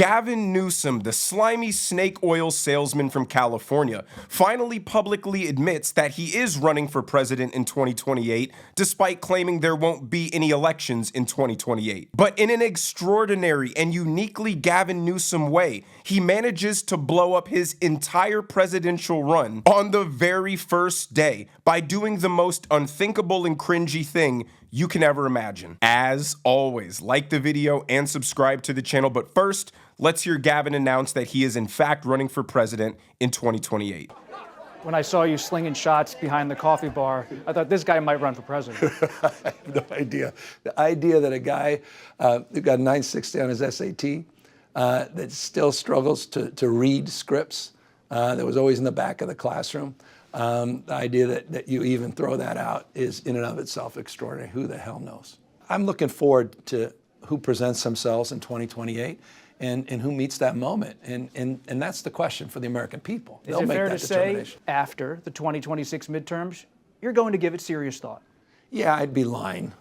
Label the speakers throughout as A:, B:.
A: Gavin Newsom, the slimy snake oil salesman from California, finally publicly admits that he is running for president in 2028, despite claiming there won't be any elections in 2028. But in an extraordinary and uniquely Gavin Newsom way, he manages to blow up his entire presidential run on the very first day by doing the most unthinkable and cringy thing you can ever imagine. As always, like the video and subscribe to the channel, but first, let's hear Gavin announce that he is in fact running for president in 2028.
B: When I saw you slinging shots behind the coffee bar, I thought this guy might run for president.
C: I have no idea. The idea that a guy who got a 960 on his SAT, that still struggles to read scripts, that was always in the back of the classroom, the idea that you even throw that out is in and of itself extraordinary. Who the hell knows? I'm looking forward to who presents themselves in 2028 and who meets that moment. And that's the question for the American people.
B: Is it fair to say after the 2026 midterms, you're going to give it serious thought?
C: Yeah, I'd be lying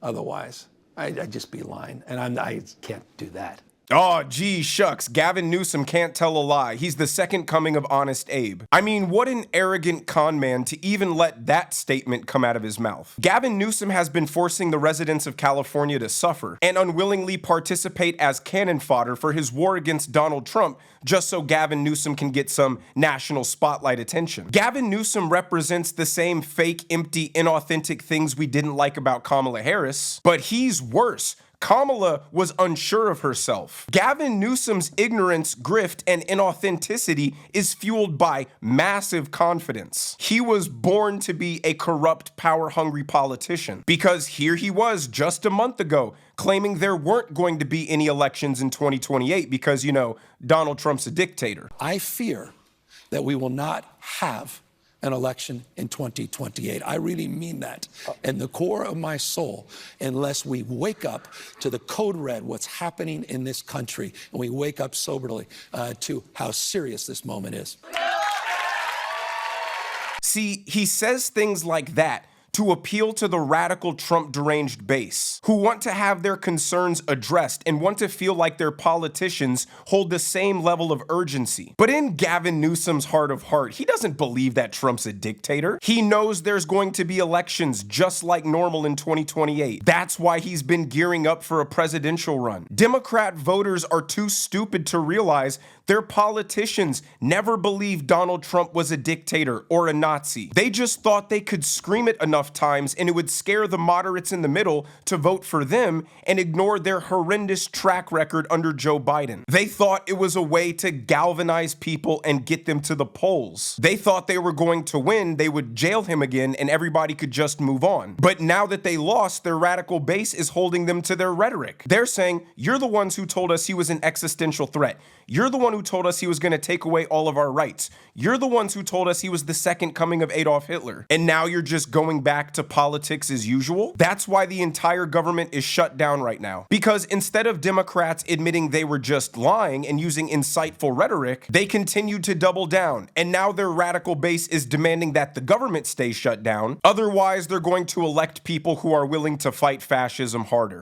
C: otherwise. I'd just be lying. And I can't do that.
A: Oh, gee shucks, Gavin Newsom can't tell a lie. He's the second coming of Honest Abe. I mean, what an arrogant con man to even let that statement come out of his mouth. Gavin Newsom has been forcing the residents of California to suffer and unwillingly participate as cannon fodder for his war against Donald Trump just so Gavin Newsom can get some national spotlight attention. Gavin Newsom represents the same fake, empty, inauthentic things we didn't like about Kamala Harris, but he's worse. Kamala was unsure of herself. Gavin Newsom's ignorance, grift, and inauthenticity is fueled by massive confidence. He was born to be a corrupt, power-hungry politician because here he was just a month ago claiming there weren't going to be any elections in 2028 because, you know, Donald Trump's a dictator.
C: I fear that we will not have an election in 2028. I really mean that in the core of my soul, unless we wake up to the code red, what's happening in this country, and we wake up soberly to how serious this moment is.
A: See, he says things like that to appeal to the radical Trump deranged base, who want to have their concerns addressed and want to feel like their politicians hold the same level of urgency. But in Gavin Newsom's heart of heart, he doesn't believe that Trump's a dictator. He knows there's going to be elections just like normal in 2028. That's why he's been gearing up for a presidential run. Democrat voters are too stupid to realize their politicians never believed Donald Trump was a dictator or a Nazi. They just thought they could scream it enough times and it would scare the moderates in the middle to vote for them and ignore their horrendous track record under Joe Biden. They thought it was a way to galvanize people and get them to the polls. They thought they were going to win, they would jail him again and everybody could just move on. But now that they lost, their radical base is holding them to their rhetoric. They're saying, you're the ones who told us he was an existential threat. You're the one who told us he was going to take away all of our rights. You're the ones who told us he was the second coming of Adolf Hitler. And now you're just going back to politics as usual? That's why the entire government is shut down right now. Because instead of Democrats admitting they were just lying and using insightful rhetoric, they continued to double down. And now their radical base is demanding that the government stay shut down. Otherwise, they're going to elect people who are willing to fight fascism harder.